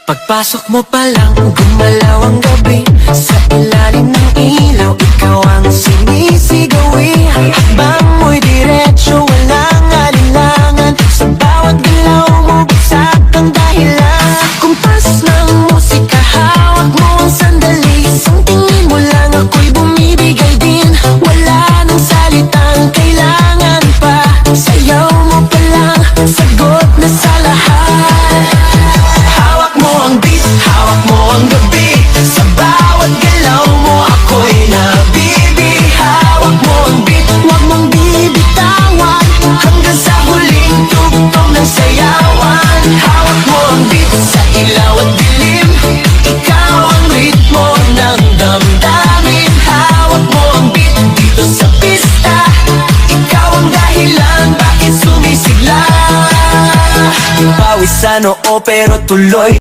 Pagpasok mo pa lang, gumalaw ang gabi. Sa ilalim ng ilaw, ikaw ang sinisigawi. Hakbang mo'y diretsyo, walang alinlangan. Sa bawat galaw mo, bagsak ang dahilan. Kumpas ng musika, hawak mo ang sandali. Isang tingin mo lang, ako'y bumibigay din. Wala nang salitang kailangan pa. Sayaw mo pa lang, sagot na sa lahat. Hawak mo ang beat, hawak mo ang gabi. Sa bawat galaw mo, ako'y nabibi. Hawak mo ang beat, huwag mong bibitawan. Hanggang sa huling tugtog ng sayawan. Hawak mo ang beat, sa ilaw at dilim. Ikaw ang ritmo ng damdamin. Hawak mo ang beat, dito sa pista. Ikaw ang dahilan, bakit sumisigla. Pawis sa noo pero tuloy.